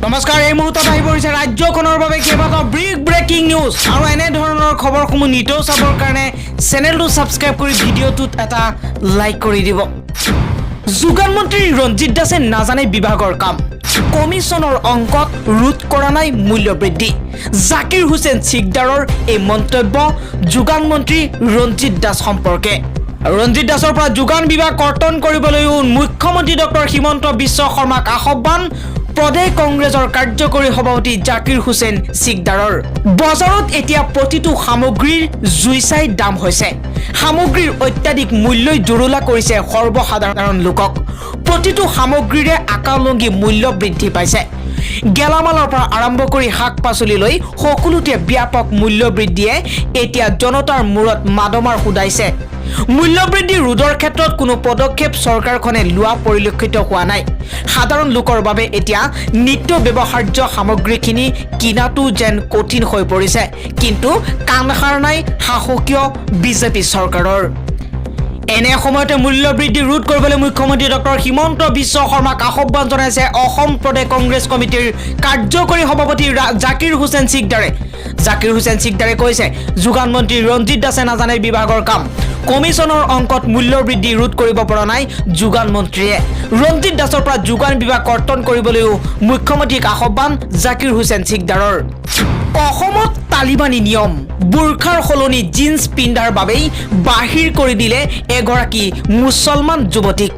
নমস্কাৰ এই মুহূৰ্তত আহি পৰিছে ৰাজ্যখনৰ বাবে কেইবাটাও ব্ৰেকিং নিউজ আৰু এনে ধৰণৰ খবৰসমূহ নিতৌ চাবৰ কাৰণে চেনেলটো সাবস্ক্ৰাইব কৰি ভিডিঅ'টোত এটা লাইক কৰি দিব। যোগান মন্ত্ৰী ৰঞ্জিত দাসে নাজানে বিভাগৰ কাম, কমিছনৰ অংকত ৰোধ কৰা নাই মূল্য বৃদ্ধি। জাকিৰ হুছেইন সিকদাৰৰ এই মন্তব্য যোগান মন্ত্ৰী ৰঞ্জিত দাস সম্পৰ্কে। ৰঞ্জিত দাসৰ পৰা যোগান বিভাগ কৰ্তন কৰিবলৈও মুখ্যমন্ত্ৰী ডক্টৰ হিমন্ত বিশ্ব শৰ্মাক আহ্বান প্ৰদেশ কংগ্ৰেছৰ কাৰ্যকৰী সভাপতি জাকিৰ হুছেইন সিকদাৰৰ। বজাৰত এতিয়া প্ৰতিটো সামগ্ৰীৰ জুইচাই দাম হৈছে। সামগ্ৰীৰ অত্যাধিক মূল্যই জুৰুলা কৰিছে সৰ্বসাধাৰণ লোকক। প্ৰতিটো সামগ্ৰীৰে আকালংগী মূল্য বৃদ্ধি পাইছে। গেলামালৰ পৰা আৰম্ভ কৰি শাক পাচলিলৈ সকলোতে ব্যাপক মূল্য বৃদ্ধিয়ে এতিয়া জনতাৰ মূৰত মাদমাৰ সুদাইছে। মূল্য বৃদ্ধি ৰোধৰ ক্ষেত্ৰত কোনো পদক্ষেপ চৰকাৰখনে লোৱা পৰিলক্ষিত হোৱা নাই। সাধাৰণ লোকৰ বাবে এতিয়া নিত্য ব্যৱহাৰ্য সামগ্ৰীখিনি কিনাটো যেন কঠিন হৈ পৰিছে। কিন্তু কাণসাৰ নাই শাসকীয় বিজেপি চৰকাৰৰ। এনে সময়তে মূল্য বৃদ্ধি ৰোধ কৰিবলৈ মুখ্যমন্ত্ৰী ডক্টৰ হিমন্ত বিশ্ব শৰ্মাক আহ্বান জনাইছে অসম প্ৰদেশ কংগ্ৰেছ কমিটিৰ কাৰ্যকৰী সভাপতি জাকিৰ হুছেইন সিকদাৰে। জাকিৰ হুছেইন সিকদাৰে কৈছে, যোগান মন্ত্ৰী ৰঞ্জিত দাসে নাজানে বিভাগৰ কাম, কমিছনৰ অংকত মূল্য বৃদ্ধি ৰোধ কৰিব পৰা নাই যোগান মন্ত্ৰীয়ে। ৰঞ্জিত দাসৰ পৰা যোগান বিভাগ কৰ্তন কৰিবলৈও মুখ্যমন্ত্ৰীক আহ্বান জাকিৰ হুছেইন সিকদাৰৰ। অসমত তালিবানী নিয়ম, বুৰ্খাৰ সলনি জিন্স পিন্ধাৰ বাবেই বাহিৰ কৰি দিলে এগৰাকী মুছলমান যুৱতীক।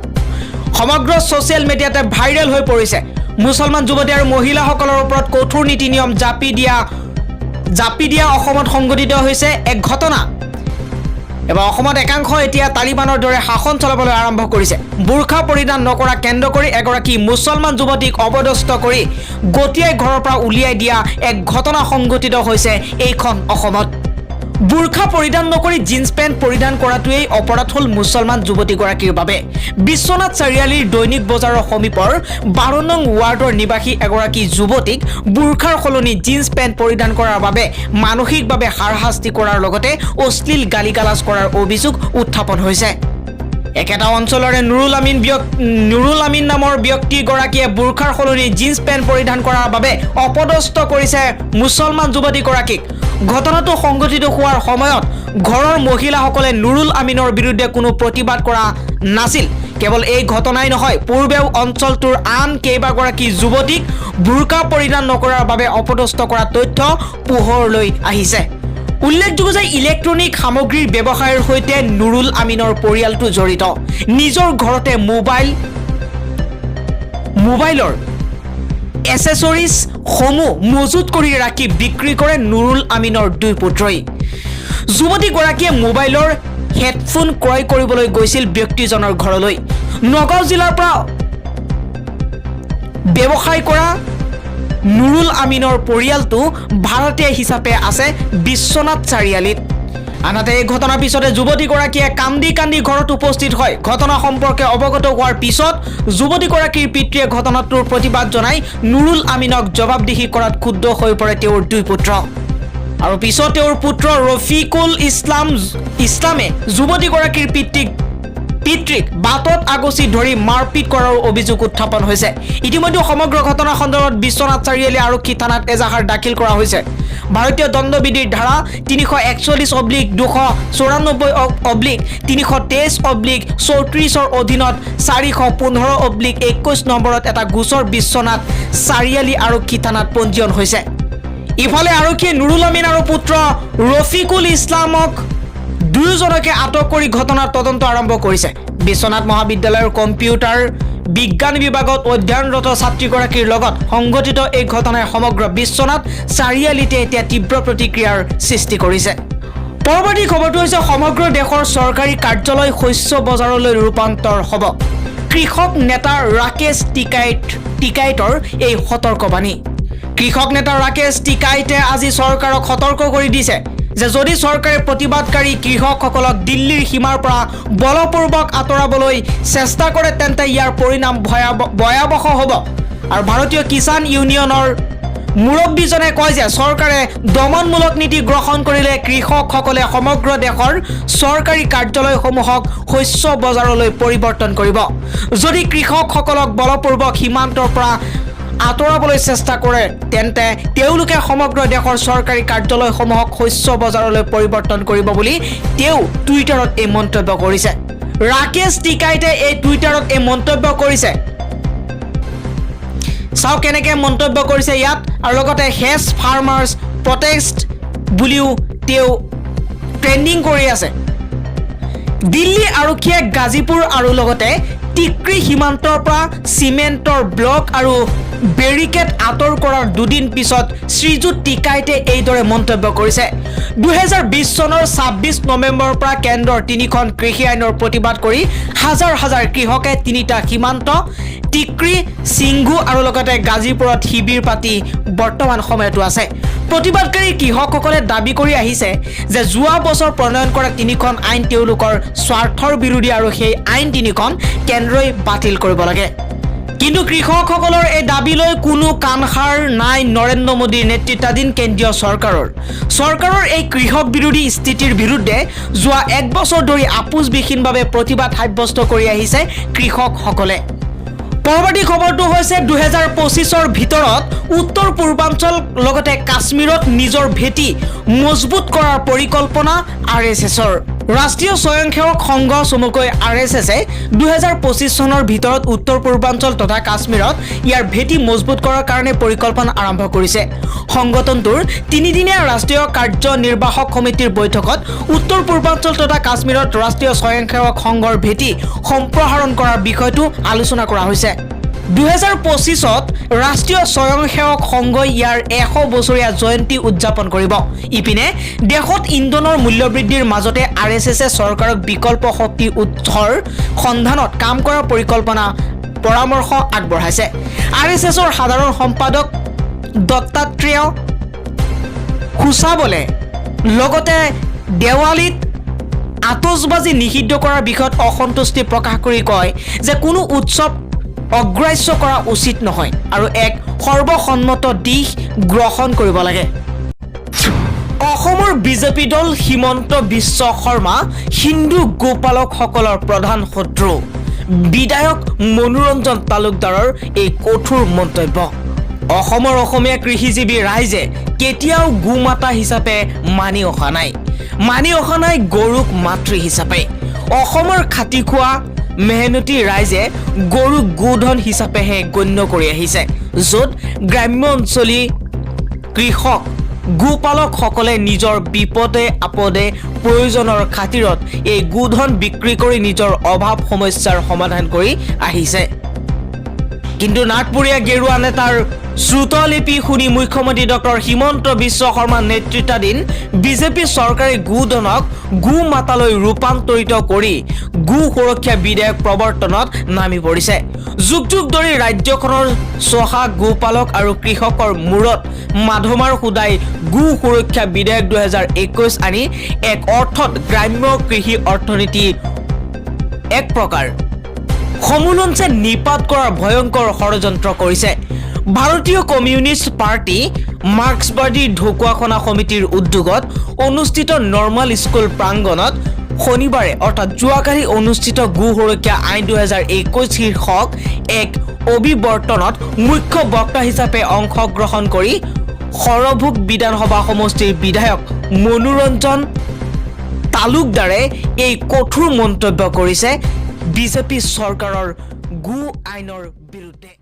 সমগ্ৰ ছ'চিয়েল মিডিয়াতে ভাইৰেল হৈ পৰিছে। মুছলমান যুৱতী আৰু মহিলাসকলৰ ওপৰত কঠোৰ নীতি নিয়ম জাপি দিয়া অসমত সংঘটিত হৈছে এক ঘটনা। এবাৰ অসমত একাংশ এতিয়া তালিবানৰ দৰে শাসন চলাবলৈ আৰম্ভ কৰিছে। বুৰ্খা পৰিধান নকৰা কেন্দ্ৰ কৰি এগৰাকী মুছলমান যুৱতীক অপদস্থ কৰি গতিয়াই ঘৰৰ পৰা উলিয়াই দিয়া এক ঘটনা সংঘটিত হৈছে এইখন অসমত। বুৰ্খা পৰিধান নকৰি জিন্স পেণ্ট পৰিধান কৰাটোৱেই অপৰাধ হ'ল মুছলমান যুৱতীগৰাকীৰ বাবে। বিশ্বনাথ চাৰিআলিৰ দৈনিক বজাৰৰ সমীপৰ 12 নং ৱাৰ্ডৰ নিবাসী এগৰাকী যুৱতীক বুৰ্খাৰ সলনি জিন্স পেণ্ট পৰিধান কৰাৰ বাবে মানসিকভাৱে হাৰশাস্তি কৰাৰ লগতে অশ্লীল গালিগালাজ কৰাৰ অভিযোগ উত্থাপন হৈছে। একেটা অঞ্চলৰে নুৰুল আমিন নামৰ ব্যক্তিগৰাকীয়ে বুৰ্খাৰ সলনি জিন্স পেণ্ট পৰিধান কৰাৰ বাবে অপদস্থ কৰিছে মুছলমান যুৱতীগৰাকীক। ঘটনাটো সংঘটিত হোৱাৰ সময়ত ঘৰৰ মহিলাসকলে নুৰুল আমিনৰ বিৰুদ্ধে কোনো প্ৰতিবাদ কৰা নাছিল। কেৱল এই ঘটনাই নহয়, পূৰ্বেও অঞ্চলটোৰ আন কেইবাগৰাকী যুৱতীক বুৰ্খা পৰিধান নকৰাৰ বাবে অপদস্থ কৰা তথ্য পোহৰলৈ আহিছে। উল্লেখযোগ্য যে ইলেক্ট্ৰনিক সামগ্ৰীৰ ব্যৱসায়ৰ সৈতে নুৰুল আমিনৰ পৰিয়ালটো জড়িত। নিজৰ ঘৰতে মোবাইলৰ এচেছৰিজ সমূহ মজুত কৰি ৰাখি বিক্ৰী কৰে নুৰুল আমিনৰ দুই পুত্ৰই। যুৱতীগৰাকীয়ে মোবাইলৰ হেডফোন ক্ৰয় কৰিবলৈ গৈছিল ব্যক্তিজনৰ ঘৰলৈ। নগাঁও জিলাৰ পৰা ব্যৱসায় কৰা নুৰুল আমিনৰ পৰিয়ালটো ভাড়াতীয়া হিচাপে আছে বিশ্বনাথ চাৰিআলিত। আনহাতে এই ঘটনাৰ পিছতে যুৱতীগৰাকীয়ে কান্দি ঘৰত উপস্থিত হয়। ঘটনা সম্পৰ্কে অৱগত হোৱাৰ পিছত যুৱতীগৰাকীৰ পিতৃয়ে ঘটনাটোৰ প্ৰতিবাদ জনাই নুৰুল আমিনক জবাবদিহি কৰাত ক্ষুব্ধ হৈ পৰে তেওঁৰ দুই পুত্ৰ। আৰু পিছত তেওঁৰ পুত্ৰ ৰফিকুল ইছলামে যুৱতীগৰাকীৰ পিতৃক বাটত আগচি ধৰি মাৰপিট কৰাৰ অভিযোগ উত্থাপন হৈছে। ইতিমধ্যে সমগ্ৰ ঘটনা সন্দৰ্ভত বিশ্বনাথ চাৰিআলি আৰক্ষী থানাত এজাহাৰ দাখিল কৰা হৈছে। ভাৰতীয় দণ্ডবিধিৰ ধাৰা 341/241/323/34 অধীনত 415/21 নম্বৰত এটা গোচৰ বিশ্বনাথ চাৰিআলি আৰক্ষী থানাত পঞ্জীয়ন হৈছে। ইফালে আৰক্ষীয়ে নুৰুল আমিন আৰু পুত্ৰ ৰফিকুল ইছলামক দুয়োজনকে আটক কৰি ঘটনাৰ তদন্ত আৰম্ভ কৰিছে। বিশ্বনাথ মহাবিদ্যালয়ৰ কম্পিউটাৰ বিজ্ঞান বিভাগত অধ্যয়নৰত ছাত্ৰীগৰাকীৰ লগত সংঘটিত এই ঘটনাই সমগ্ৰ বিশ্বনাথ চাৰিআলিতে এতিয়া তীব্ৰ প্ৰতিক্ৰিয়াৰ সৃষ্টি কৰিছে। পৰৱৰ্তী খবৰটো হৈছে সমগ্ৰ দেশৰ চৰকাৰী কাৰ্যালয় শস্য বজাৰলৈ ৰূপান্তৰ হ'ব। কৃষক নেতা ৰাকেশ টিকাইটৰ এই সতৰ্কবাণী। কৃষক নেতা ৰাকেশ টিকাইটে আজি চৰকাৰক সতৰ্ক কৰি দিছে যে যদি চৰকাৰে প্ৰতিবাদকাৰী কৃষকসকলক দিল্লীৰ সীমাৰ পৰা বলপূৰ্বক আঁতৰাবলৈ চেষ্টা কৰে তেন্তে ইয়াৰ পৰিণাম ভয়াৱহ হ'ব। আৰু ভাৰতীয় কিষাণ ইউনিয়নৰ মুৰব্বীজনে কয় যে চৰকাৰে দমনমূলক নীতি গ্ৰহণ কৰিলে কৃষকসকলে সমগ্ৰ দেশৰ চৰকাৰী কাৰ্যালয়সমূহক শস্য বজাৰলৈ পৰিৱৰ্তন কৰিব। যদি কৃষকসকলক বলপূৰ্বক সীমান্তৰ পৰা আঁতৰাবলৈ চেষ্টা কৰে তেন্তে তেওঁলোকে সমগ্ৰ দেশৰ চৰকাৰী কাৰ্যালয়সমূহক শস্য বজাৰলৈ পৰিৱৰ্তন কৰিব বুলি তেওঁ টুইটাৰত এই মন্তব্য কৰিছে ৰাকেশ টিকাইতে এই টুইটাৰত এই মন্তব্য কৰিছে চাও কেনেকৈ মন্তব্য কৰিছে ইয়াত আৰু লগতে হেজ ফাৰ্মাৰ্ছ প্ৰটেষ্ট বুলিও তেওঁ ট্ৰেন্ডিং কৰি আছে দিল্লী আৰক্ষীয়ে গাজীপুৰ আৰু লগতে টিক্ৰী সীমান্তৰ পৰা চিমেণ্টৰ ব্লক আৰু বেৰিকেড আঁতৰ কৰাৰ দুদিন পিছত শ্ৰীযুত টিকাইতে এইদৰে মন্তব্য কৰিছে 2020 চনৰ 26 নৱেম্বৰৰ পৰা কেন্দ্ৰৰ 3খন কৃষি আইনৰ প্ৰতিবাদ কৰি হাজাৰ হাজাৰ কৃষকে 3টা সীমান্ত টিক্ৰী সিংঘু আৰু লগতে গাজীপুৰত শিবিৰ পাতি বৰ্তমান সময়তো আছে প্ৰতিবাদকাৰী কৃষকসকলে দাবী কৰি আহিছে যে যোৱা বছৰ প্ৰণয়ন কৰা 3খন আইন তেওঁলোকৰ স্বাৰ্থৰ বিৰোধী আৰু সেই আইন 3খন কেন্দ্ৰই বাতিল কৰিব লাগে কিন্তু কৃষকসকলৰ এই দাবীলৈ কোনো কাণসাৰ নাই নৰেন্দ্ৰ মোদীৰ নেতৃত্বাধীন কেন্দ্ৰীয় চৰকাৰৰ এই কৃষক বিৰোধী স্থিতিৰ বিৰুদ্ধে যোৱা 1 বছৰ ধৰি আপোচবিহীনভাৱে প্ৰতিবাদ সাব্যস্ত কৰি আহিছে কৃষকসকলে পৰৱৰ্তী খবৰটো হৈছে 2025ৰ ভিতৰত উত্তৰ পূৰ্বাঞ্চল লগতে কাশ্মীৰত নিজৰ ভেটি মজবুত কৰাৰ পৰিকল্পনা আৰএছএছৰ ৰাষ্ট্ৰীয় স্বয়ংসেৱক সংঘ চমুকৈ আৰএছএছে 2025 চনৰ ভিতৰত উত্তৰ পূৰ্বাঞ্চল তথা কাশ্মীৰত ইয়াৰ ভেটি মজবুত কৰাৰ কাৰণে পৰিকল্পনা আৰম্ভ কৰিছে সংগঠনটোৰ 3দিনীয়া ৰাষ্ট্ৰীয় কাৰ্যনিৰ্বাহক সমিতিৰ বৈঠকত উত্তৰ পূৰ্বাঞ্চল তথা কাশ্মীৰত ৰাষ্ট্ৰীয় স্বয়ংসেৱক সংঘৰ ভেটি সম্প্ৰসাৰণ কৰাৰ বিষয়টো আলোচনা কৰা হৈছে 2025ত ৰাষ্ট্ৰীয় স্বয়ংসেৱক সংঘই ইয়াৰ 100 বছৰীয়া জয়ন্তী উদযাপন কৰিব ইপিনে দেশত ইন্ধনৰ মূল্য বৃদ্ধিৰ মাজতে আৰএছএছে চৰকাৰক বিকল্প শক্তি উৎসৰ সন্ধানত কাম কৰাৰ পৰিকল্পনা পৰামৰ্শ আগবঢ়াইছে আৰএছএছৰ সাধাৰণ সম্পাদক দত্তাত্ৰেয় খুছাবলে লগতে দেৱালীত আতচবাজি নিষিদ্ধ কৰাৰ বিষয়ত অসন্তুষ্টি প্ৰকাশ কৰি কয় যে কোনো উৎসৱ অগ্ৰাহ্য কৰা উচিত নহয় আৰু এক সৰ্বসন্মত দিশ গ্ৰহণ কৰিব লাগে অসমৰ বিজেপি দল হিমন্ত বিশ্ব শৰ্মা হিন্দু গোপালকসকলৰ প্ৰধান শত্ৰু বিধায়ক মনোৰঞ্জন তালুকদাৰৰ এই কঠোৰ মন্তব্য অসমৰ অসমীয়া কৃষিজীৱী ৰাইজে কেতিয়াও গোমাতা হিচাপে মানি অহা নাই গৰুক মাতৃ হিচাপে অসমৰ খাটি খোৱা মেহনতি ৰাইজে গৰুক গোধন হিচাপেহে গণ্য কৰি আহিছে য'ত গ্ৰাম্য অঞ্চলী কৃষক গোপালকসকলে নিজৰ বিপদে আপদে প্ৰয়োজনৰ খাতিৰত এই গোধন বিক্ৰী কৰি নিজৰ অভাৱ সমস্যাৰ সমাধান কৰি আহিছে কিন্তু নাটপুৰীয়া গেৰুৱা নেতাৰ শ্ৰুতলিপি শুনি মুখ্যমন্ত্ৰী ডক্টৰ হিমন্ত বিশ্ব শৰ্মাৰ নেতৃত্বাধীন বিজেপি চৰকাৰে গোধনক গোমাতালৈ ৰূপান্তৰিত কৰি গো সুৰক্ষা বিধেয়ক প্ৰৱৰ্তনত নামি পৰিছে যুগ ধৰি ৰাজ্যখনৰ চহা গোপালক আৰু কৃষকৰ মূৰত মাধমাৰ সুদাই গো সুৰক্ষা বিধেয়ক 2021 আনি এক অৰ্থত গ্ৰাম্য কৃষি অৰ্থনীতি এক প্ৰকাৰ সমুলঞ্চে নিপাত কৰাৰ ভয়ংকৰ ষড়যন্ত্ৰ কৰিছে ভাৰতীয় কমিউনিষ্ট পাৰ্টি মাৰ্ক্সবাদী ঢকুৱাখনা সমিতিৰ উদ্যোগত অনুষ্ঠিত নৰ্মাল স্কুল প্ৰাংগণত শনিবাৰে অৰ্থাৎ যোৱাকালি অনুষ্ঠিত গো সুৰক্ষা আইন 2021 শীৰ্ষক এক অভিৱৰ্তনত মুখ্য বক্তা হিচাপে অংশগ্ৰহণ কৰি সৰভোগ বিধানসভা সমষ্টিৰ বিধায়ক মনোৰঞ্জন তালুকদাৰে এই কঠোৰ মন্তব্য কৰিছে বিজেপি চৰকাৰৰ গো আইনৰ বিৰুদ্ধে